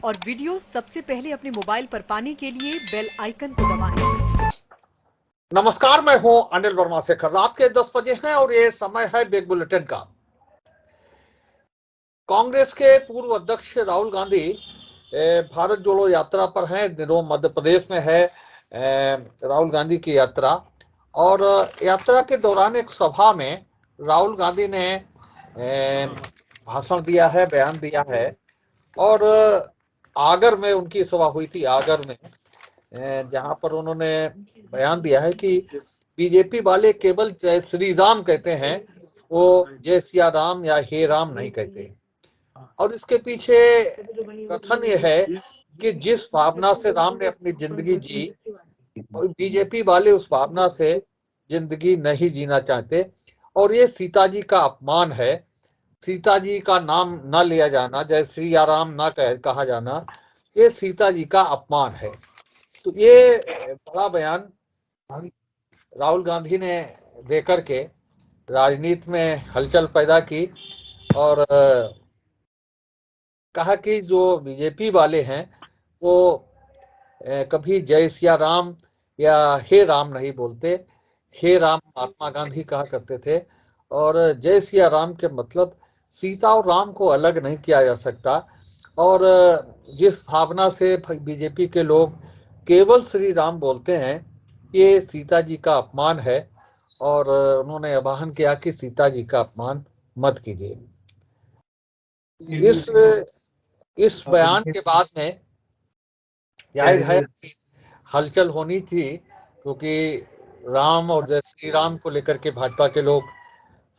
और वीडियो सबसे पहले अपने मोबाइल पर पाने के लिए बेल आइकन को दबाएं। नमस्कार, मैं हूं अनिल वर्मा शेखर। रात के 10 बजे हैं और ये समय है बिग बुलेटिन का। कांग्रेस के पूर्व अध्यक्ष राहुल गांधी भारत जोड़ो यात्रा पर हैं। दिनों मध्य प्रदेश में है राहुल गांधी की यात्रा। और यात्रा के दौरान एक सभा में राहुल गांधी ने भाषण दिया है, बयान दिया है। और आगर में उनकी सभा हुई थी, आगर में, जहां पर उन्होंने बयान दिया है कि बीजेपी वाले केवल जय श्री राम कहते हैं, वो जय सिया राम या हे राम नहीं कहते। और इसके पीछे कथन ये है कि जिस भावना से राम ने अपनी जिंदगी जी, बीजेपी वाले उस भावना से जिंदगी नहीं जीना चाहते। और ये सीता जी का अपमान है। सीता जी का नाम ना लिया जाना, जय श्री राम ना कहा जाना, ये सीता जी का अपमान है। तो ये बड़ा बयान राहुल गांधी ने देकर के राजनीति में हलचल पैदा की। और कहा कि जो बीजेपी वाले हैं वो कभी जय सिया राम या हे राम नहीं बोलते। हे राम महात्मा गांधी कहा करते थे। और जय सिया राम के मतलब सीता और राम को अलग नहीं किया जा सकता। और जिस भावना से बीजेपी के लोग केवल श्री राम बोलते हैं, ये सीता जी का अपमान है। और उन्होंने आह्वान किया कि सीता जी का अपमान मत कीजिए। इस बयान के बाद में जाहिर है हलचल होनी थी, क्योंकि राम और जय श्री राम को लेकर के भाजपा के लोग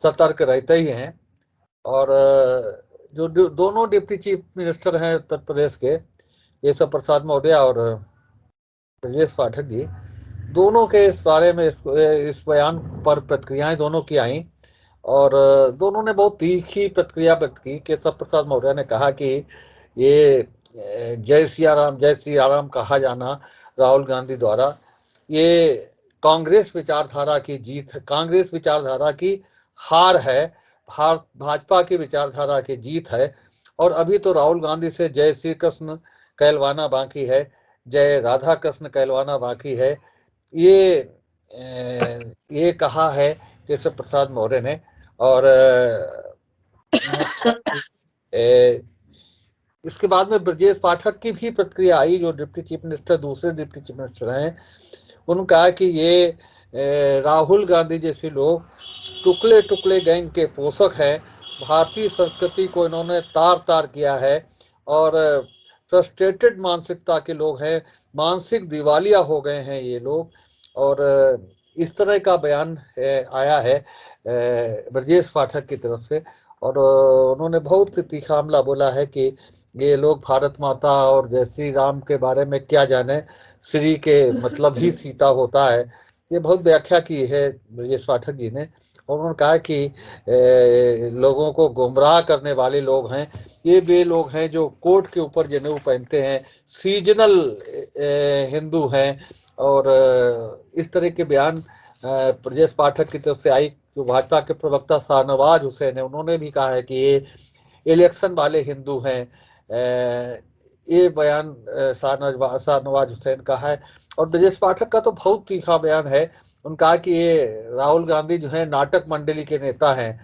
सतर्क रहते ही हैं। और जो दोनों डिप्टी चीफ मिनिस्टर हैं उत्तर प्रदेश के, केशव प्रसाद मौर्य और ब्रजेश पाठक जी, दोनों के इस बारे में इस बयान पर प्रतिक्रियाएं दोनों की आई। और दोनों ने बहुत तीखी प्रतिक्रिया व्यक्त की। केशव प्रसाद मौर्य ने कहा कि ये जय श्री राम कहा जाना राहुल गांधी द्वारा, ये कांग्रेस विचारधारा की जीत, कांग्रेस विचारधारा की हार है, भाजपा की विचारधारा की जीत है। और अभी तो राहुल गांधी से जय श्री कृष्ण कहलवाना बाकी है, जय राधा कृष्ण कहलवाना बाकी है। ये कहा है केशव प्रसाद मौर्य ने। और इसके बाद में ब्रजेश पाठक की भी प्रतिक्रिया आई, जो डिप्टी चीफ मिनिस्टर, दूसरे डिप्टी चीफ मिनिस्टर हैं। उन्होंने कहा कि ये राहुल गांधी जैसे लोग टुकड़े टुकड़े गैंग के पोषक हैं। भारतीय संस्कृति को इन्होंने तार तार किया है और फ्रस्ट्रेटेड मानसिकता के लोग हैं, मानसिक दिवालिया हो गए हैं ये लोग। और इस तरह का बयान आया है ब्रजेश पाठक की तरफ से। और उन्होंने बहुत तीखा हमला बोला है कि ये लोग भारत माता और जय श्री राम के बारे में क्या जाने, श्री के मतलब ही सीता होता है। ये बहुत व्याख्या की है ब्रजेश पाठक जी ने। और उन्होंने कहा कि लोगों को गुमराह करने वाले लोग हैं ये, वे लोग हैं जो कोट के ऊपर जनेऊ पहनते हैं, सीजनल हिंदू हैं। और इस तरह के बयान ब्रजेश पाठक की तरफ से आई। जो भाजपा के प्रवक्ता शाहनवाज हुसैन है, उन्होंने भी कहा है कि ये इलेक्शन वाले हिंदू हैं। ये बयान शाहनवाज हुसैन का है। और ब्रजेश पाठक का तो बहुत तीखा बयान है। उनका कहा कि ये राहुल गांधी जो है नाटक मंडली के नेता हैं,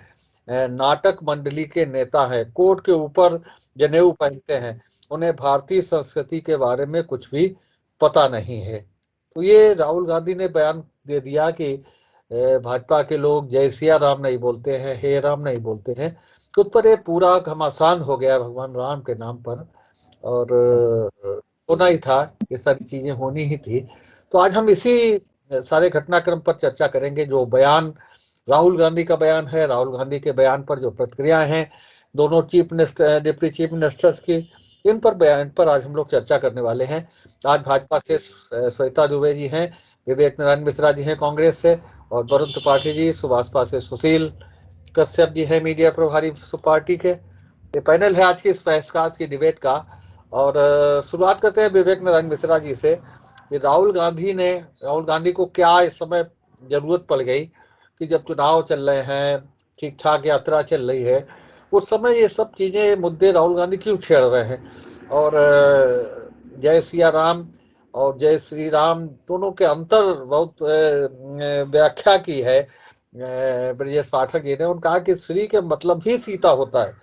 नाटक मंडली के नेता हैं, कोर्ट के ऊपर जनेऊ पहनते हैं, उन्हें भारतीय संस्कृति के बारे में कुछ भी पता नहीं है। तो ये राहुल गांधी ने बयान दे दिया कि भाजपा के लोग जय सिया राम नहीं बोलते हैं, हे राम नहीं बोलते हैं। तो पर ये पूरा घमासान हो गया भगवान राम के नाम पर। और होना ही था, ये सारी चीजें होनी ही थी। तो आज हम इसी सारे घटनाक्रम पर चर्चा करेंगे। जो बयान राहुल गांधी का बयान है, राहुल गांधी के बयान पर जो प्रतिक्रियाएं हैं दोनों chief minister, deputy chief ministers की, इन पर बयान पर आज हम लोग चर्चा करने वाले हैं। आज भाजपा से श्वेता दुबे जी हैं, विवेक नारायण मिश्रा जी हैं कांग्रेस से, और वरुण त्रिपाठी जी, सुभाषपा से सुशील कश्यप जी है मीडिया प्रभारी पार्टी के। ये पैनल है आज की इस बहसगात की डिबेट का। और शुरुआत करते हैं विवेक नारायण मिश्रा जी से। राहुल गांधी को क्या इस समय जरूरत पड़ गई कि जब चुनाव चल रहे हैं, ठीक ठाक यात्रा चल रही है, उस समय ये सब चीजें, मुद्दे राहुल गांधी क्यों छेड़ रहे हैं? और जय सिया राम और जय श्री राम दोनों के अंतर बहुत व्याख्या की है ब्रजेश पाठक जी ने। उन्होंने कहा कि श्री के मतलब ही सीता होता है।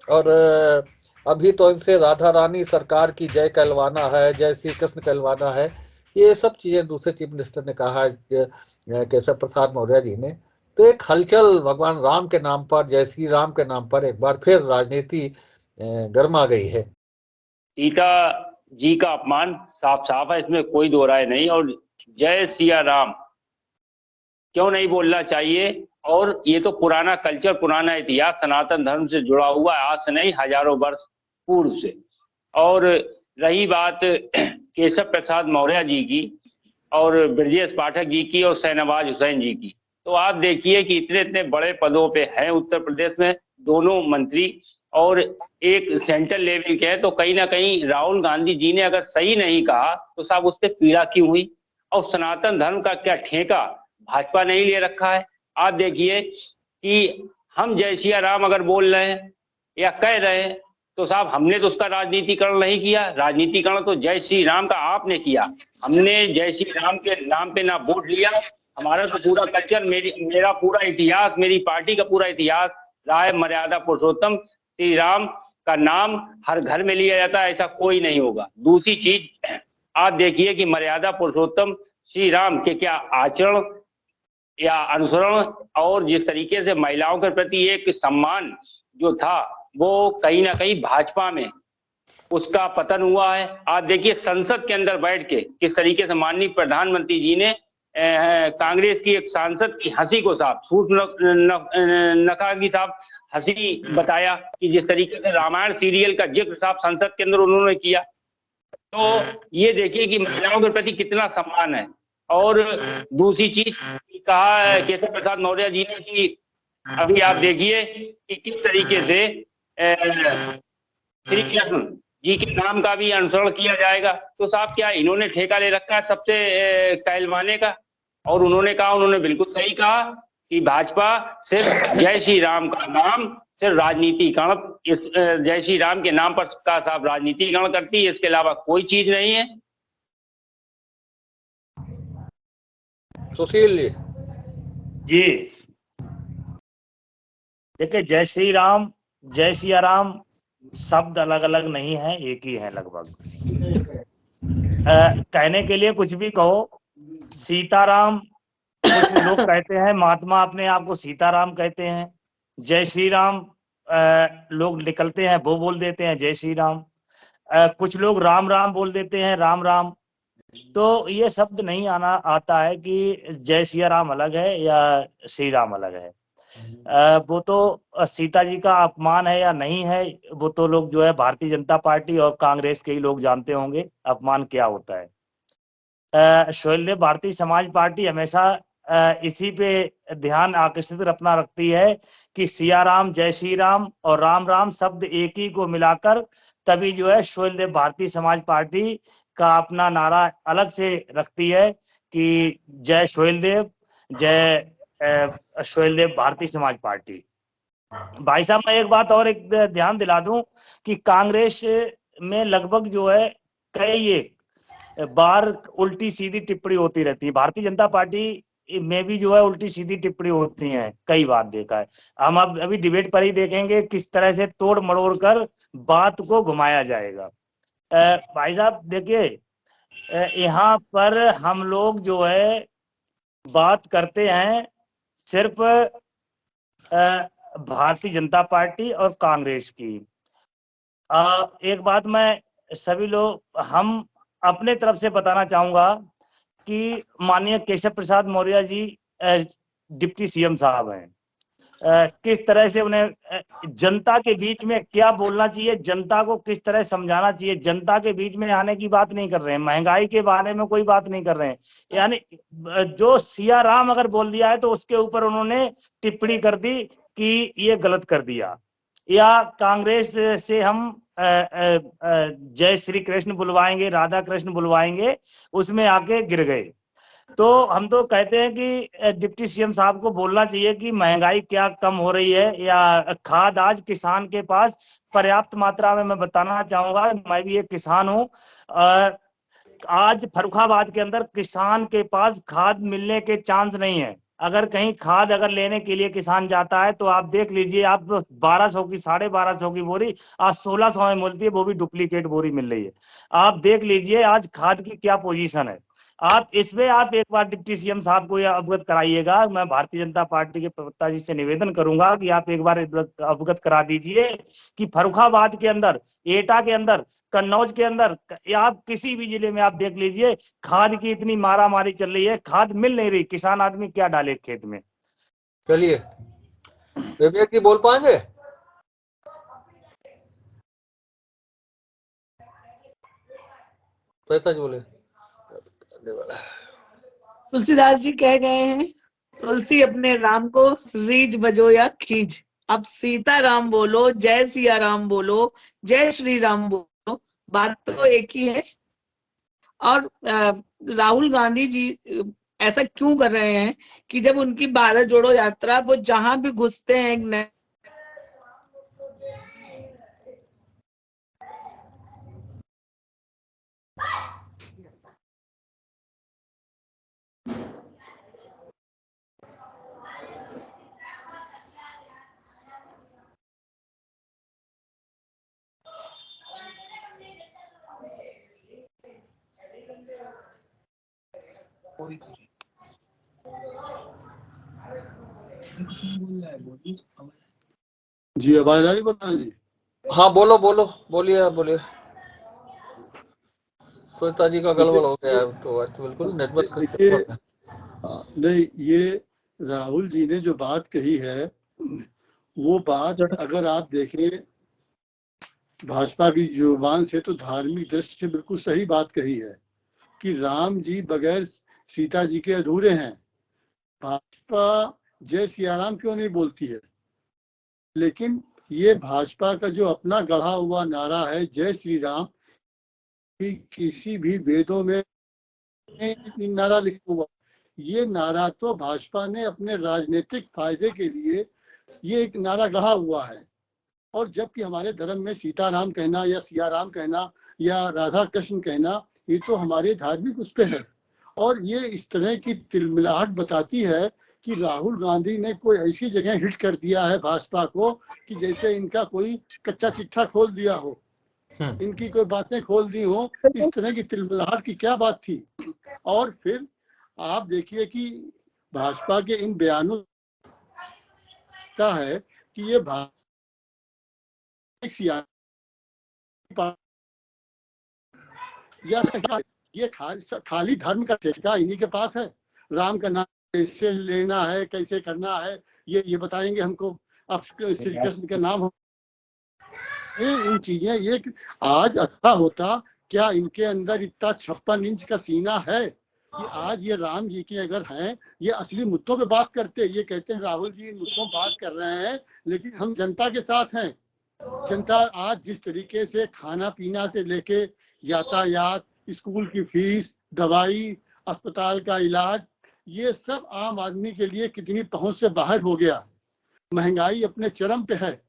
और अभी तो इनसे राधा रानी सरकार की जय कहलवाना है, जय श्री कृष्ण कहलवाना है, ये सब चीजें दूसरे चीफ मिनिस्टर ने कहा केशव प्रसाद मौर्य जी ने। तो एक हलचल भगवान राम के नाम पर, जय श्री राम के नाम पर एक बार फिर राजनीति गर्मा गई है। सीता जी का अपमान साफ साफ है, इसमें कोई दो राय नहीं। और जय सिया राम क्यों नहीं बोलना चाहिए? और ये तो पुराना कल्चर, पुराना इतिहास सनातन धर्म से जुड़ा हुआ है, आज से नहीं हजारों वर्ष पूर्व से। और रही बात केशव प्रसाद मौर्य जी की और ब्रजेश पाठक जी की और शहनवाज हुसैन जी की, तो आप देखिए कि इतने इतने बड़े पदों पे हैं उत्तर प्रदेश में दोनों मंत्री, और एक सेंट्रल लेवल के हैं। तो कहीं ना कहीं राहुल गांधी जी ने अगर सही नहीं कहा तो साहब उस पर पीड़ा क्यों हुई? और सनातन धर्म का क्या ठेका भाजपा नहीं ले रखा है? आप देखिए कि हम जय सिया राम अगर बोल रहे हैं या कह रहे हैं तो साहब हमने तो उसका राजनीतिकरण नहीं किया। राजनीतिकरण तो जय श्री राम का आपने किया। हमने जय श्री राम के नाम पे ना वोट लिया। हमारा तो पूरा कल्चर, मेरा पूरा इतिहास, मेरी पार्टी का पूरा इतिहास रहा है मर्यादा पुरुषोत्तम श्री राम का नाम हर घर में लिया जाता है, ऐसा कोई नहीं होगा। दूसरी चीज आप देखिए कि मर्यादा पुरुषोत्तम श्री राम के क्या आचरण या अनुसरण और जिस तरीके से महिलाओं के प्रति एक सम्मान जो था वो कहीं ना कहीं भाजपा में उसका पतन हुआ है। आप देखिए संसद के अंदर बैठ के किस तरीके से माननीय प्रधानमंत्री जी ने कांग्रेस की एक सांसद की हंसी को साफ सूट नखा की साफ हंसी बताया कि जिस तरीके से रामायण सीरियल का जिक्र साफ संसद के अंदर उन्होंने किया। तो ये देखिए कि महिलाओं के प्रति कितना सम्मान है। और दूसरी चीज कहा केशव प्रसाद मौर्य जी ने कि अभी आप देखिए कि किस तरीके से श्री कृष्ण जी के नाम का भी अनुसरण किया जाएगा। तो साहब क्या इन्होंने ठेका ले रखा है सबसे कहलवाने का? और उन्होंने कहा, उन्होंने बिल्कुल सही कहा कि भाजपा सिर्फ जय श्री राम का नाम सिर्फ राजनीतिकरण, इस जय श्री राम के नाम पर का साहब राजनीतिकरण करती है, इसके अलावा कोई चीज नहीं है। सुशील जी देखिए, जय श्री राम जय सिया राम शब्द अलग अलग नहीं है, एक ही है लगभग। कहने के लिए कुछ भी कहो। सीताराम कुछ लोग कहते हैं, महात्मा अपने आप को सीताराम कहते हैं। जय श्री राम लोग निकलते हैं वो बोल देते हैं जय श्री राम। कुछ लोग राम राम बोल देते हैं, राम राम। तो ये शब्द नहीं आता है कि जय सिया राम अलग है या श्री राम अलग है। वो तो सीता जी का अपमान है या नहीं है, वो तो लोग जो है भारतीय जनता पार्टी और कांग्रेस के ही लोग जानते होंगे अपमान क्या होता है। शैलदेव भारतीय समाज पार्टी हमेशा इसी पे ध्यान आकर्षित अपना रखती है कि सिया राम, जय श्री राम और राम राम शब्द एक ही को मिलाकर तभी जो है शैलदेव भारतीय समाज पार्टी का अपना नारा अलग से रखती है कि जय शैलदेव, जय शैलदेव भारतीय समाज पार्टी। भाई साहब मैं एक बात और एक ध्यान दिला दूं कि कांग्रेस में लगभग जो है कई एक बार उल्टी सीधी टिप्पणी होती रहती है। भारतीय जनता पार्टी में भी जो है उल्टी सीधी टिप्पणी होती है, कई बार देखा है। हम अब अभी डिबेट पर ही देखेंगे किस तरह से तोड़ मड़ोड़ कर बात को घुमाया जाएगा। भाई साहब देखिए, यहाँ पर हम लोग जो है बात करते हैं सिर्फ भारतीय जनता पार्टी और कांग्रेस की। एक बात मैं सभी लोग हम अपने तरफ से बताना चाहूंगा कि माननीय केशव प्रसाद मौर्य जी डिप्टी सीएम साहब हैं। किस तरह से उन्हें जनता के बीच में क्या बोलना चाहिए, जनता को किस तरह समझाना चाहिए, जनता के बीच में आने की बात नहीं कर रहे हैं, महंगाई के बारे में कोई बात नहीं कर रहे हैं। यानी जो सिया राम अगर बोल दिया है तो उसके ऊपर उन्होंने टिप्पणी कर दी कि ये गलत कर दिया। या कांग्रेस से हम जय श्री कृष्ण बुलवाएंगे, राधा कृष्ण बुलवाएंगे, उसमें आके गिर गए। तो हम तो कहते हैं कि डिप्टी सीएम साहब को बोलना चाहिए कि महंगाई क्या कम हो रही है, या खाद आज किसान के पास पर्याप्त मात्रा में, मैं बताना चाहूंगा, मैं भी एक किसान हूँ। आज फर्रुखाबाद के अंदर किसान के पास खाद मिलने के चांस नहीं है। अगर कहीं खाद अगर लेने के लिए किसान जाता है तो आप देख लीजिए, आप 1200 की 1250 की बोरी आज 1600 में मिलती है, वो भी डुप्लीकेट बोरी मिल रही है। आप देख लीजिए आज खाद की क्या पोजीशन है। आप इसमें आप एक बार डिप्टी सीएम साहब को यह अवगत कराइएगा। मैं भारतीय जनता पार्टी के प्रवक्ता जी से निवेदन करूंगा कि आप एक बार अवगत करा दीजिए कि फर्रुखाबाद के अंदर, एटा के अंदर, कन्नौज के अंदर, या आप किसी भी जिले में आप देख लीजिए, खाद की इतनी मारा मारी चल रही है, खाद मिल नहीं रही, किसान आदमी क्या डाले खेत में। चलिए विवेक जी बोल पाएंगे? श्वेता जी बोले। तुलसीदास जी कह गए हैं, तुलसी अपने राम को रीझ बजो या खींच। अब सीता राम बोलो, जय सिया राम बोलो, जय श्री राम बोलो, बात तो एक ही है। और राहुल गांधी जी ऐसा क्यों कर रहे हैं कि जब उनकी भारत जोड़ो यात्रा, वो जहां भी घुसते हैं एक नए जी आवाज आ रही बता जी? हाँ बोलो बोलो, बोलिए बोलिए। श्वेता जी का गड़बड़ हो गया है तो बिल्कुल नेटवर्क देखिए, नहीं, ये राहुल जी ने जो बात कही है वो बात अगर आप देखें भाजपा की जुबान से तो धार्मिक दृष्टि से बिल्कुल सही बात कही है कि राम जी बगैर सीता जी के अधूरे हैं। भाजपा जय सियाराम क्यों नहीं बोलती है? लेकिन ये भाजपा का जो अपना गढ़ा हुआ नारा है जय श्री राम, कि किसी भी वेदों में नारा लिखा हुआ, ये नारा तो भाजपा ने अपने राजनीतिक फायदे के लिए ये एक नारा गढ़ा हुआ है। और जबकि हमारे धर्म में सीताराम कहना या सियाराम कहना या राधा कृष्ण कहना, ये तो हमारे धार्मिक उस पे है। और ये इस तरह की तिलमिलाहट बताती है कि राहुल गांधी ने कोई ऐसी जगह हिट कर दिया है भाजपा को कि जैसे इनका कोई कच्चा चिट्ठा खोल दिया हो, इनकी कोई बातें खोल दी हो। इस तरह की तिलमिलाहट की क्या बात थी? और फिर आप देखिए कि भाजपा के इन बयानों का है कि ये या ये खाली धर्म का ठेका इन्हीं के पास है। राम का नाम कैसे लेना है, कैसे करना है, ये बताएंगे हमको। अब श्री कृष्ण का नाम हो, इन चीजें, ये आज अच्छा होता क्या इनके अंदर इतना 56 इंच का सीना है कि आज ये राम जी के अगर हैं, ये असली मुद्दों पे बात करते। ये कहते हैं राहुल जी इन मुद्दों बात कर रहे हैं, लेकिन हम जनता के साथ हैं। जनता आज जिस तरीके से खाना पीना से लेके यातायात, स्कूल की फीस, दवाई, अस्पताल का इलाज, ये सब आम आदमी के लिए कितनी पहुंच से बाहर हो गया। महंगाई अपने चरम पे है।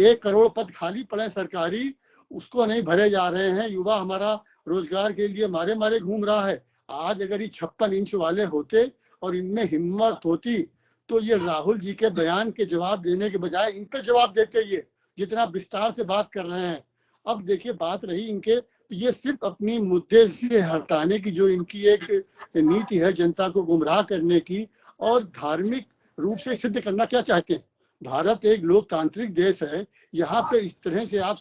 1 करोड़ पद खाली पड़े सरकारी, उसको नहीं भरे जा रहे हैं। युवा हमारा रोजगार के लिए मारे मारे घूम रहा है। आज अगर ये 56 इंच वाले होते और इनमें हिम्मत होती तो ये राहुल जी के बयान के जवाब देने के बजाय इन पे जवाब देते, ये जितना विस्तार से बात कर रहे हैं। अब देखिए बात रही इनके, ये सिर्फ अपनी मुद्दे से हटाने की जो इनकी एक नीति है, जनता को गुमराह करने की और धार्मिक रूप से सिद्ध करना क्या चाहते हैं। भारत एक लोकतांत्रिक देश है, यहाँ पे इस तरह से आप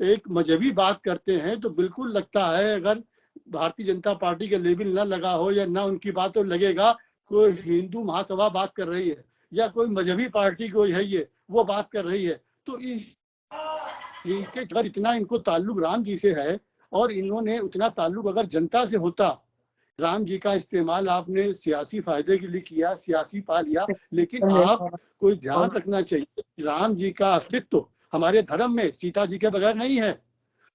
एक मजहबी बात करते हैं तो बिल्कुल लगता है अगर भारतीय जनता पार्टी के लेवल ना लगा हो या ना उनकी बात, तो लगेगा कोई हिंदू महासभा बात कर रही है या कोई मजहबी पार्टी कोई है ये वो बात कर रही है। तो इनके अगर इतना इनको ताल्लुक राम जी से है और इन्होंने उतना ताल्लुक अगर जनता से होता, राम जी का इस्तेमाल आपने सियासी फायदे के लिए किया, सियासी पा लिया, लेकिन आप कोई ध्यान रखना चाहिए राम जी का अस्तित्व हमारे धर्म में सीता जी के बगैर नहीं है।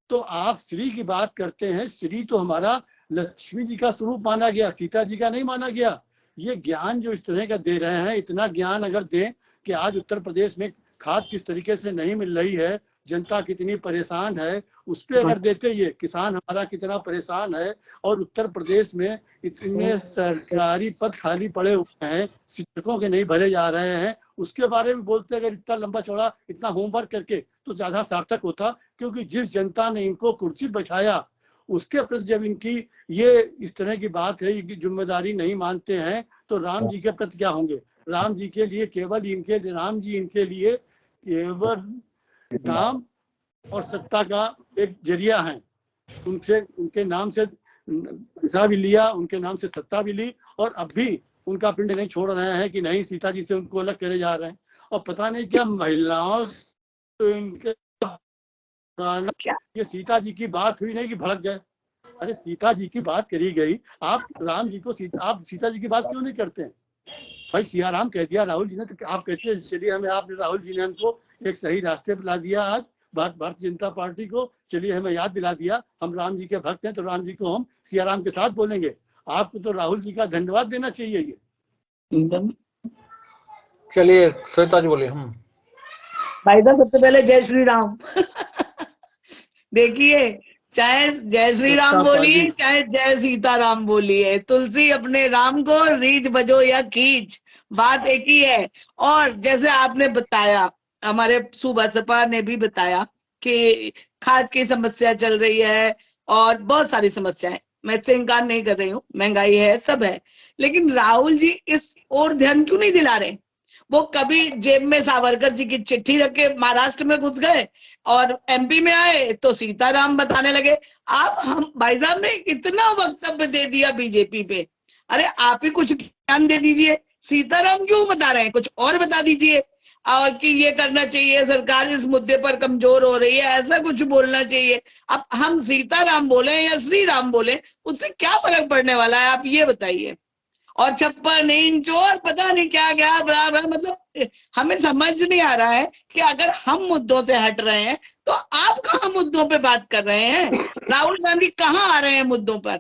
तो आप श्री की बात करते हैं, श्री तो हमारा लक्ष्मी जी का स्वरूप माना गया, सीता जी का नहीं माना गया। ये ज्ञान जो इस तरह का दे रहे हैं, इतना ज्ञान अगर दें कि आज उत्तर प्रदेश में खाद किस तरीके से नहीं मिल रही है, जनता कितनी परेशान है, उस पर अगर देते, ये किसान हमारा कितना परेशान है, और उत्तर प्रदेश में इतने सरकारी पद खाली पड़े हुए हैं, शिक्षकों के नहीं भरे जा रहे हैं, उसके बारे में बोलते अगर इतना लंबा चौड़ा इतना होमवर्क करके तो ज्यादा सार्थक होता। क्योंकि जिस जनता ने इनको कुर्सी बैठाया उसके प्रति जब इनकी ये इस तरह की बात है, इनकी जिम्मेदारी नहीं मानते हैं, तो राम जी के प्रति क्या होंगे? राम जी के लिए केवल इनके राम जी इनके लिए केवल नाम और सत्ता का एक जरिया है। उनसे उनके नाम से पैसा भी लिया, उनके नाम से सत्ता भी ली, और अब भी उनका पिंड नहीं छोड़ रहे हैं कि नहीं सीता जी से उनको अलग करे जा रहे हैं। और पता नहीं क्या महिलाओं तो इनके ये सीता जी की बात हुई नहीं कि भड़क गए। अरे सीता जी की बात करी गई, आप राम जी को आप सीता जी की बात क्यों नहीं करते हैं? भाई सिया राम कह दिया राहुल जी ने, तो आप कहते हैं चलिए हमें आपने राहुल जी ने हमको एक सही रास्ते पर ला दिया, आज भारतीय जनता पार्टी को चलिए हमें याद दिला दिया हम राम जी के भक्त हैं, तो राम जी को हम सिया राम के साथ बोलेंगे। आपको तो राहुल जी का धन्यवाद देना चाहिए। ये चलिए श्वेता जी बोलिए। भाई साहब सबसे पहले जय श्री राम। देखिए, चाहे जय श्री राम बोलिए चाहे जय सीताराम बोलिए, तुलसी अपने राम को रीछ बजो या खींच, बात एक ही है। और जैसे आपने बताया, हमारे सुबसपा ने भी बताया कि खाद की समस्या चल रही है और बहुत सारी समस्याएं, मैं इससे इनकार नहीं कर रही हूँ, महंगाई है, सब है, लेकिन राहुल जी इस ओर ध्यान क्यों नहीं दिला रहे? वो कभी जेब में सावरकर जी की चिट्ठी रख के महाराष्ट्र में घुस गए और एमपी में आए तो सीताराम बताने लगे। आप हम भाई साहब ने इतना वक्तव्य दे दिया बीजेपी पे, अरे आप ही कुछ ज्ञान दे दीजिए, सीताराम क्यों बता रहे हैं, कुछ और बता दीजिए। और कि ये करना चाहिए, सरकार इस मुद्दे पर कमजोर हो रही है, ऐसा कुछ बोलना चाहिए। अब हम सीताराम बोले या श्री राम बोले, उससे क्या फर्क पड़ने वाला है, आप ये बताइए। और 56 इंच और पता नहीं क्या क्या बराबर, मतलब हमें समझ नहीं आ रहा है कि अगर हम मुद्दों से हट रहे हैं तो आप कहाँ मुद्दों पे बात कर रहे हैं? राहुल गांधी कहाँ आ रहे हैं मुद्दों पर?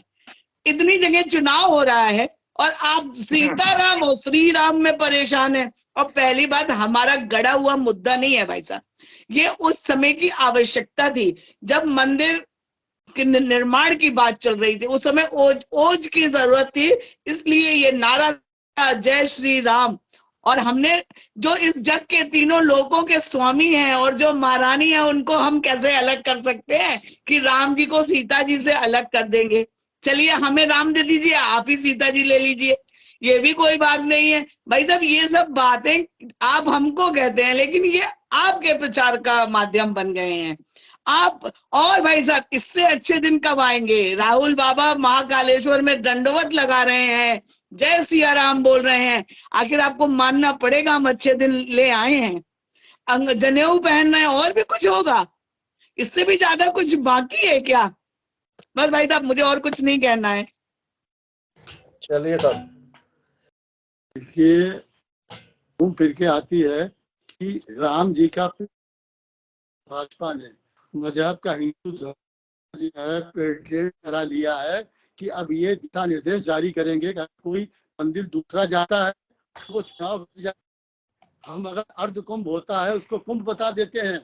इतनी जगह चुनाव हो रहा है और आप सीताराम और श्री राम में परेशान है। और पहली बात, हमारा गड़ा हुआ मुद्दा नहीं है भाई साहब, ये उस समय की आवश्यकता थी जब मंदिर निर्माण की बात चल रही थी, उस समय ओज की जरूरत थी, इसलिए ये नारा था जय श्री राम। और हमने जो इस जग के तीनों लोकों के स्वामी हैं और जो महारानी है, उनको हम कैसे अलग कर सकते हैं कि राम जी को सीता जी से अलग कर देंगे? चलिए हमें राम दे दीजिए, आप ही सीता जी ले लीजिए, ये भी कोई बात नहीं है। भाई साहब ये सब बातें आप हमको कहते हैं, लेकिन ये आपके प्रचार का माध्यम बन गए हैं आप। और भाई साहब इससे अच्छे दिन कब आएंगे? राहुल बाबा महाकालेश्वर में दंडवत लगा रहे हैं, जय सिया राम बोल रहे हैं, आखिर आपको मानना पड़ेगा हम अच्छे दिन ले आए हैं। जनेऊ पहन रहे हैं, और भी कुछ होगा? इससे भी ज्यादा कुछ बाकी है क्या? बस भाई साहब मुझे और कुछ नहीं कहना है। चलिए साहब, ये घूम फिर के आती है कि राम जी का भाजपा ने मजहब का हिंदू धर्म है पेटेंट करा लिया है कि अब ये दिशा निर्देश जारी करेंगे कि कोई मंदिर दूसरा जाता है उसको चुनाव, हम अगर अर्ध कुंभ होता है उसको कुंभ बता देते हैं,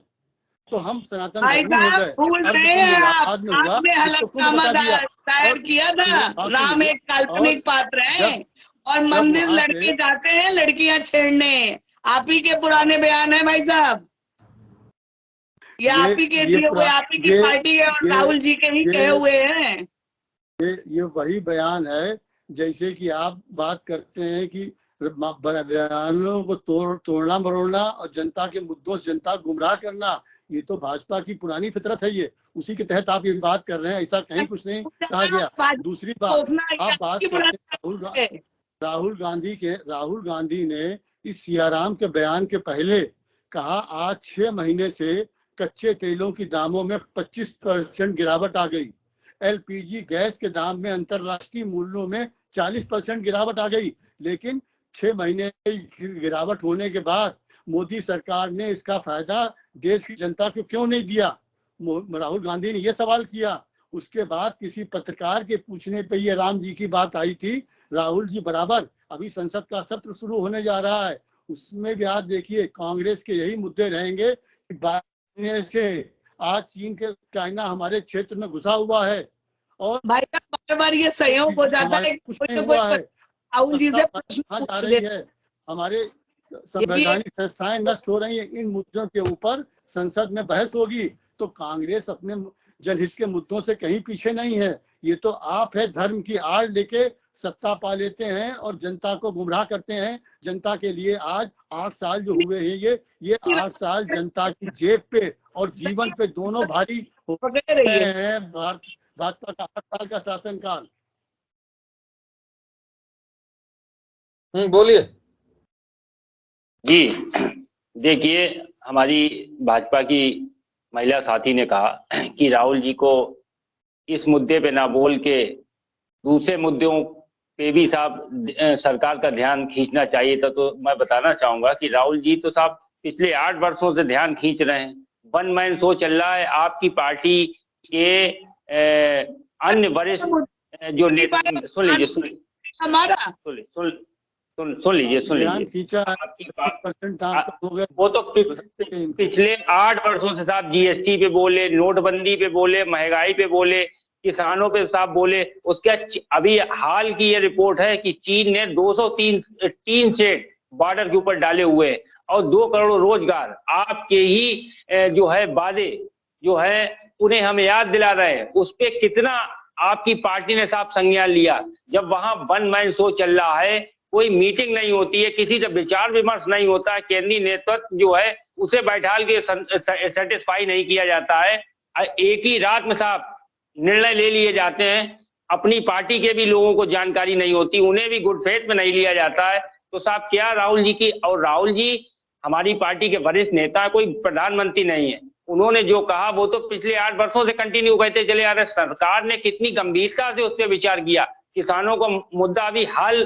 तो हम सनातन धर्मी हो गए। आपने हलफनामा दायर किया था, राम एक काल्पनिक पात्र है और मंदिर लड़के जाते हैं लड़कियां छेड़ने, आप ही के पुराने बयान है भाई साहब, ये आप ही के दिए हुए, आप ही की पार्टी है और राहुल जी के ही कहे हुए हैं। ये वही बयान है, जैसे कि आप बात करते हैं कि बयानों को तोड़ना मरोड़ना और जनता के मुद्दों से जनता गुमराह करना, ये तो भाजपा की पुरानी फितरत है, ये उसी के तहत आप ये बात कर रहे हैं, ऐसा कहीं कुछ नहीं कहा गया। दूसरी बात, आप बात करते हैं राहुल गांधी ने इस सियाराम के बयान के पहले कहा आज 6 महीने से कच्चे तेलों की दामों में 25% गिरावट आ गई, एलपीजी गैस के दाम में अंतरराष्ट्रीय मूल्यों में 40% गिरावट आ गई। लेकिन 6 महीने की गिरावट होने के बाद मोदी सरकार ने इसका फायदा देश की जनता को क्यों नहीं दिया? राहुल गांधी ने यह सवाल किया। उसके बाद किसी पत्रकार के पूछने पे ये राम जी की बात आई थी। राहुल जी बराबर, अभी संसद का सत्र शुरू होने जा रहा है, उसमें भी आप देखिए कांग्रेस के यही मुद्दे रहेंगे कि बाढ़ से आज चीन के चाइना हमारे क्षेत्र में घुसा हुआ है और भाई साहब बार बार ये संयोग हो जाता है, कुछ कोई नहीं ना कोई हुआ है। राहुल जी से प्रश्न कहाँ जा पूछ रही देते है, हमारे संवैधानिक संस्थाएं नष्ट हो रही हैं। इन मुद्दों के ऊपर संसद में बहस होगी तो कांग्रेस अपने जनहित के मुद्दों से कहीं पीछे नहीं है। ये तो आप है धर्म की आड़ लेके सत्ता पा लेते हैं और जनता को गुमराह करते हैं। जनता के लिए आज 8 साल जो हुए हैं, ये 8 साल जनता की जेब पे और जीवन पे दोनों भारी हो पकड़ रही है। रहे हैं। भाजपा का 8 साल का शासनकाल। बोलिए। जी देखिए, हमारी भाजपा की महिला साथी ने कहा कि राहुल जी को इस मुद्दे पे ना बोल के दूसरे मुद्दों पे भी साहब सरकार का ध्यान खींचना चाहिए था। तो मैं बताना चाहूंगा कि राहुल जी तो साहब पिछले 8 वर्षों से ध्यान खींच रहे हैं। वन मैन शो चल रहा है। आपकी पार्टी के अन्य वरिष्ठ जो नेता, सुन लीजिए हमारा सुन लीजिए खींचा आपकी बात, 30% दाम कम हो गए। वो तो पिछले 8 वर्षों से साहब जीएसटी पे बोले, नोटबंदी पे बोले, महंगाई पे बोले, किसानों पे साहब बोले। उसके अभी हाल की ये रिपोर्ट है कि चीन ने 203 सेट बॉर्डर के ऊपर डाले हुए हैं और 2 करोड़ रोजगार आपके ही जो है वादे जो है उन्हें हम याद दिला रहे हैं। उस पे कितना आपकी पार्टी ने साहब संज्ञान लिया। जब वहां वन मैन शो चल रहा है, कोई मीटिंग नहीं होती है, किसी से विचार विमर्श नहीं होता है, केंद्रीय नेतृत्व जो है उसे बैठाल के सेटिस्फाई नहीं किया जाता है। एक ही रात में साहब निर्णय ले लिए जाते हैं। अपनी पार्टी के भी लोगों को जानकारी नहीं होती, उन्हें भी गुड फेथ में नहीं लिया जाता है। तो साहब क्या राहुल जी की, और राहुल जी हमारी पार्टी के वरिष्ठ नेता, कोई प्रधानमंत्री नहीं है। उन्होंने जो कहा वो तो पिछले 8 वर्षों से कंटिन्यू कहते चले आ रहे। सरकार ने कितनी गंभीरता से उस पर विचार किया। किसानों को मुद्दा अभी हाल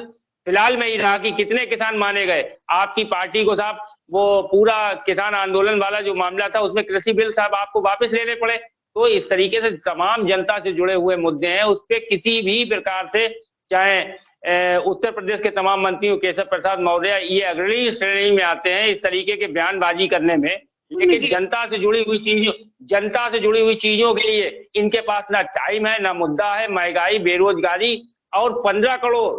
फिलहाल में ही रहा कि कितने किसान माने गए। आपकी पार्टी को साहब वो पूरा किसान आंदोलन वाला जो मामला था उसमें कृषि बिल साहब आपको वापस लेने पड़े। तो इस तरीके से तमाम जनता से जुड़े हुए मुद्दे हैं, उस पर किसी भी प्रकार से चाहे उत्तर प्रदेश के तमाम मंत्रियों केशव प्रसाद मौर्य ये अग्रणी श्रेणी में आते हैं इस तरीके के बयानबाजी करने में। लेकिन जनता से जुड़ी हुई चीजों के लिए इनके पास ना टाइम है, ना मुद्दा है। महंगाई, बेरोजगारी और 15 करोड़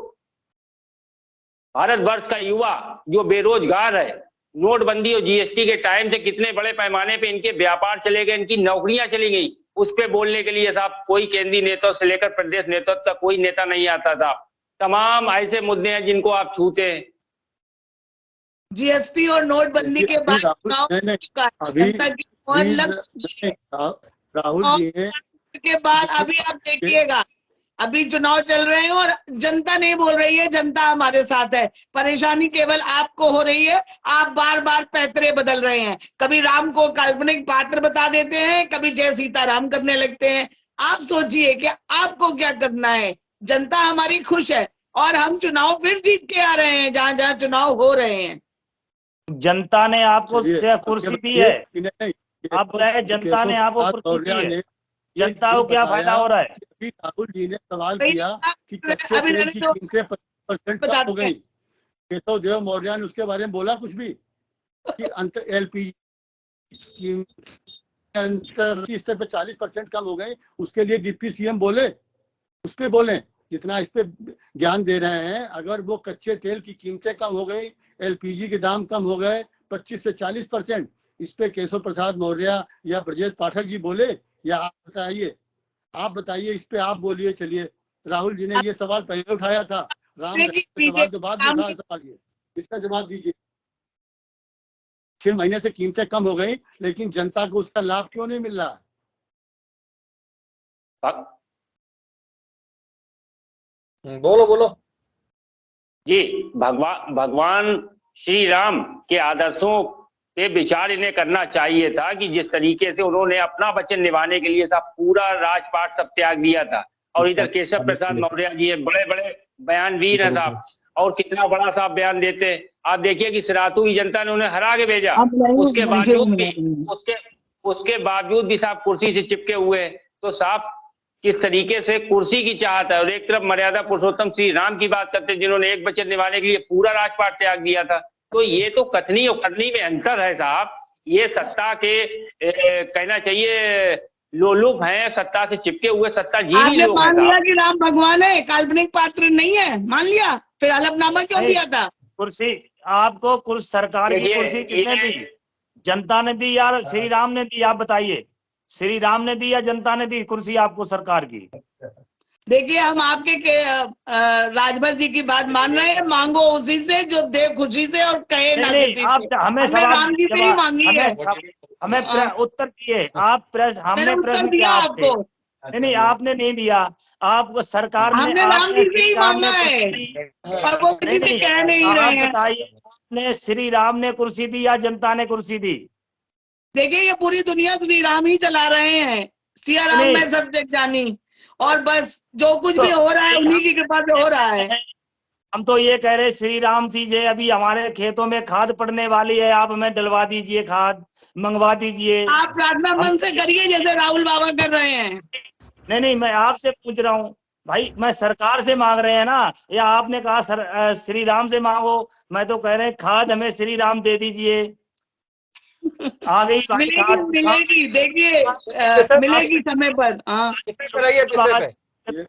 भारतवर्ष का युवा जो बेरोजगार है, नोटबंदी और जीएसटी के टाइम से कितने बड़े पैमाने पे इनके व्यापार चले गए, इनकी नौकरियां चली गई। उस पे बोलने के लिए साहब कोई केंद्रीय नेता से लेकर प्रदेश नेतृत्व तक कोई नेता नहीं आता था। तमाम ऐसे मुद्दे हैं जिनको आप छूते हैं। जीएसटी और नोटबंदी के बाद राहुल जी के बाद अभी आप देखिएगा, अभी चुनाव चल रहे हैं और जनता नहीं बोल रही है, जनता हमारे साथ है। परेशानी केवल आपको हो रही है। आप बार बार पैतरे बदल रहे हैं, कभी राम को काल्पनिक पात्र बता देते हैं, कभी जय सीताराम करने लगते हैं। आप सोचिए कि आपको क्या करना है। जनता हमारी खुश है और हम चुनाव फिर जीत के आ रहे हैं जहां जहां चुनाव हो रहे हैं। जनता ने आपको कुर्सी दी है, आप रहे, जनता ने आपको कुर्सी दी है। जनता को क्या फायदा हो रहा है? राहुल जी ने सवाल किया कि कच्चे तेल की कीमतें 50% कम हो गई। केशव देव मौर्य ने उसके बारे में बोला कुछ भी कि एलपीजी अंतर्राष्ट्रीय स्तर पे 40% कम हो गए। उसके लिए डिप्टी सीएम बोले, उस पे बोले जितना इस पे ज्ञान दे रहे हैं। अगर वो कच्चे तेल की कीमतें कम हो गई, एलपीजी के दाम कम हो गए 25 से 40%, इस पे केशव प्रसाद मौर्य या ब्रजेश पाठक जी बोले या आप बताइए इस पे आप बोलिए। चलिए, राहुल जी ने ये सवाल पहले उठाया था, राम सवाल जो बाद में उठाया सवाल, ये इसका जवाब दीजिए। 6 महीने से कीमतें कम हो गई लेकिन जनता को उसका लाभ क्यों नहीं मिल रहा? बोलो जी। भगवान श्री राम के आदर्शों पे विचार इन्हें करना चाहिए था कि जिस तरीके से उन्होंने अपना वचन निभाने के लिए सब पूरा राजपाट सब त्याग दिया था। और इधर केशव प्रसाद मौर्य जी बड़े बड़े बयानवीर है साहब, और कितना बड़ा साहब बयान देते हैं। आप देखिए कि सिरातू की जनता ने उन्हें हरा के भेजा, उसके बावजूद भी साहब कुर्सी से चिपके हुए। तो साहब किस तरीके से कुर्सी की चाहत है, और एक तरफ मर्यादा पुरुषोत्तम श्री राम की बात करते हैं जिन्होंने एक वचन निभाने के लिए पूरा राजपाट त्याग दिया था। तो ये तो कथनी और करनी में अंतर है साहब। ये सत्ता के कहना चाहिए लोलुप हैं, सत्ता से चिपके हुए सत्ताजीवी आपने लोग हैं मान लिया साहब। कि राम भगवान है, काल्पनिक पात्र नहीं है, मान लिया, फिर हलफनामा क्यों नहीं, दिया था? कुर्सी आपको सरकार की देखिए, कुर्सी किसने ये- दी? जनता ने दी या श्री राम ने दी? आप बताइए, श्री राम ने दी या जनता ने दी कुर्सी आपको सरकार की? देखिए, हम आपके राजभर जी की बात मान रहे हैं, मांगो उसी से जो दे खुशी से और कहे ना नहीं, किसी आप से। हमें हमने सवाल राम जी से ही मांगी है। हमें उत्तर दिए आप। मैंने हमने उत्तर प्रश्न दिया किया आपसे। आपको। नहीं, आपने नहीं दिया। आप सरकार ने हमने राम जी से ही मांगा है, कुर्सी दी। पर वो किसी से कह नहीं रहे आप हैं। बताइए, आपने श्री राम ने कुर्सी दी या जनता ने कुर्सी दी? देखिए, ये पूरी दुनिया श्री राम ही चला रहे हैं, सिया राम नहीं। में सब जग जानी, और बस जो कुछ भी हो रहा है उन्हीं की कृपा से हो रहा है। हम तो ये कह रहे श्री राम जी, अभी हमारे खेतों में खाद पड़ने वाली है, आप हमें डलवा दीजिए, खाद मंगवा दीजिए। आप प्रार्थना मन से करिए जैसे राहुल बाबा कर रहे हैं। नहीं, मैं आपसे पूछ रहा हूँ भाई, मैं सरकार से मांग रहे हैं ना, या आपने कहा श्री राम से मांगो? मैं तो कह रहे हैं खाद हमें श्री राम दे दीजिए। आ गई भाई मिलेगी खाद। मिलेगी, देखिए मिलेगी समय पर। हाँ, विषय पे रहिए, विषय पे।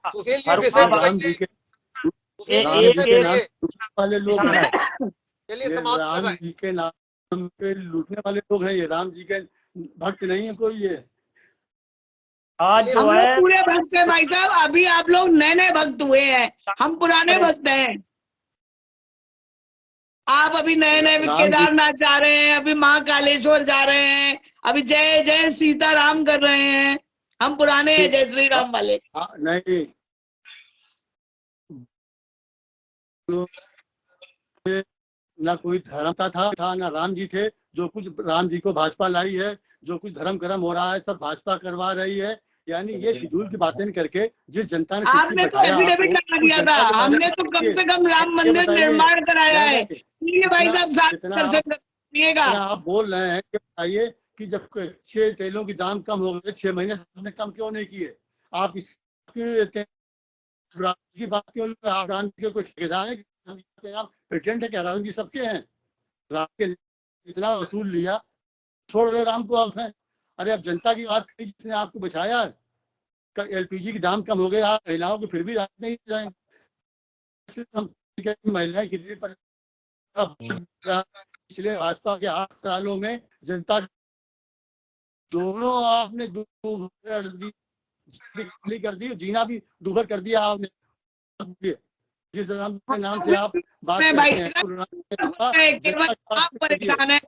सुशील जी, विषय पे राम जी रहिए। के सुशील राम जी, जी विषय के पे नाम रहिए। लूटने वाले लोग हैं। चलिए, ये समाप्त कर राम रहे हैं। जी के नाम पे लूटने वाले लोग हैं, ये राम जी के भक्त नहीं है कोई। ये आज जो हम लोग है पूरे भक्त हैं भाई साहब, अभी आप लोग नए नए भक्त हुए हैं, हम पुराने भक्त हैं। आप अभी नए नए राम जी- केदारनाथ जा रहे हैं, अभी महाकालेश्वर जा रहे हैं, अभी जय जय सीताराम कर रहे हैं। हम पुराने हैं जय श्री राम वाले। नहीं, ना कोई धर्म था ना राम जी थे। जो कुछ राम जी को भाजपा लाई है, जो कुछ धर्म कर्म हो रहा है, सब भाजपा करवा रही है। यानी ये फिजूल की बातें करके जिस जनता ने कुर्सी आपने तो बैठाया एफिडेविट आपको, करा उस दिया था, जनता के बारे हमने में तो कम सोचिए। से कम राम ये मंदिर बताइए, निर्माण कराया नहीं, है। नहीं, ये भाई साहब साफ जितना दर्शन करिएगा। आप बोल रहे हैं कि बताइए कि जब 6 तेलों की दाम कम हो गए, 6 महीने से आपने कम क्यों नहीं किए? आप की बात क्यों? आप राम जी के कोई ठेकेदार है? पेटेंट है क्या राम जी सबके हैं? राम के इतना वसूल लिया, छोड़ रहे राम को आप हैं। अरे अब जनता की बात करी जिसने आपको बिठाया। एलपीजी की दाम कम हो गए, आप महिलाओं को फिर भी रात नहीं जाएंगे। हम महिलाएं कितनी पिछले भाजपा के 8 सालों में जनता दोनों आपने कर दी, जीना भी दूभर कर दिया आपने। जिस राम के नाम से आप बात भाई करते हैं, केवल आप परेशान हैं,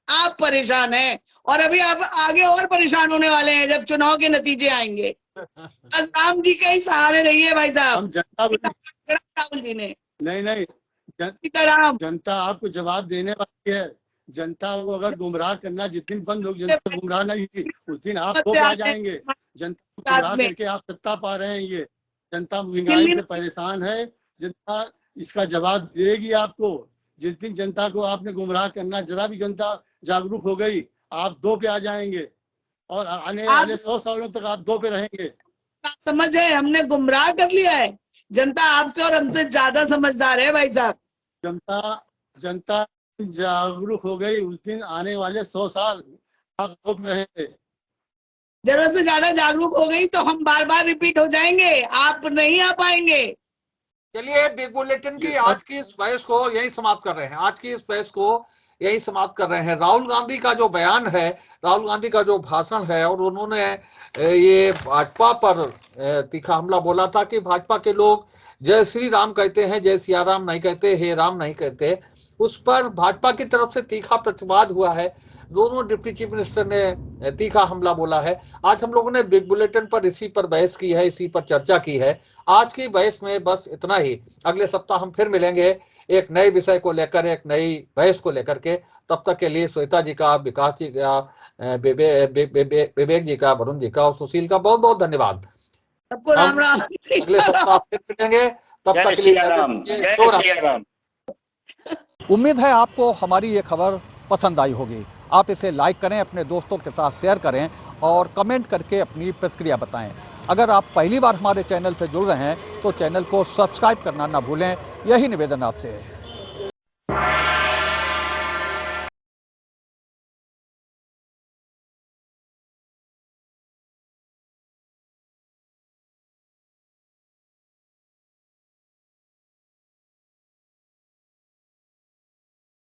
आप परेशान हैं, और अभी आप आगे और परेशान होने वाले हैं जब चुनाव के नतीजे आएंगे। बस राम जी के ही सहारे रहिए भाई साहब। हम जनता राहुल जी ने नहीं सीताराम जनता आपको जवाब देने वाली है। जनता को अगर गुमराह करना, जिस दिन बंद लोग जनता गुमराह नहीं थी, उस दिन आप धोखे आ जाएंगे। जनता को गुमराह करके आप सत्ता पा रहे हैं। ये जनता महंगाई से परेशान है, जनता इसका जवाब देगी आपको। जिस दिन जनता को आपने गुमराह करना, जरा भी जनता जागरूक हो गई, आप 2 पे आ जाएंगे, और आने वाले 100 सालों तक आप 2 पे रहेंगे। समझ है, हमने गुमराह कर लिया है। जनता आपसे और हमसे ज्यादा समझदार है भाई साहब। जनता जागरूक हो गई, उस दिन आने वाले 100 साल आप 2 पे रहेंगे। जरूरत से ज्यादा जागरूक हो गई तो हम बार बार रिपीट हो जाएंगे, आप नहीं आ पाएंगे। चलिए, बिग बुलेटिन की आज की इस बहस को यही समाप्त कर रहे हैं। आज की इस बहस को यही समाप्त कर रहे हैं। राहुल गांधी का जो बयान है, राहुल गांधी का जो भाषण है, और उन्होंने ये भाजपा पर तीखा हमला बोला था कि भाजपा के लोग जय श्री राम कहते हैं, जय सिया राम नहीं कहते, हे राम नहीं कहते। उस पर भाजपा की तरफ से तीखा प्रतिवाद हुआ है। दोनों डिप्टी चीफ मिनिस्टर ने तीखा हमला बोला है। आज हम लोगों ने बिग बुलेटिन पर इसी पर बहस की है, इसी पर चर्चा की है। आज की बहस में बस इतना ही। अगले सप्ताह हम फिर मिलेंगे एक नए विषय को लेकर, एक नई बहस को लेकर के। तब तक के लिए श्वेता जी का, विकास जी का, विवेक जी का, वरुण जी का और सुशील का बहुत बहुत धन्यवाद। सबको राम राम। अगले सप्ताह फिर मिलेंगे, तब तक के लिए जय राम। उम्मीद है आपको हमारी ये खबर पसंद आई होगी। आप इसे लाइक करें, अपने दोस्तों के साथ शेयर करें और कमेंट करके अपनी प्रतिक्रिया बताएं। अगर आप पहली बार हमारे चैनल से जुड़ रहे हैं तो चैनल को सब्सक्राइब करना ना भूलें, यही निवेदन आपसे है।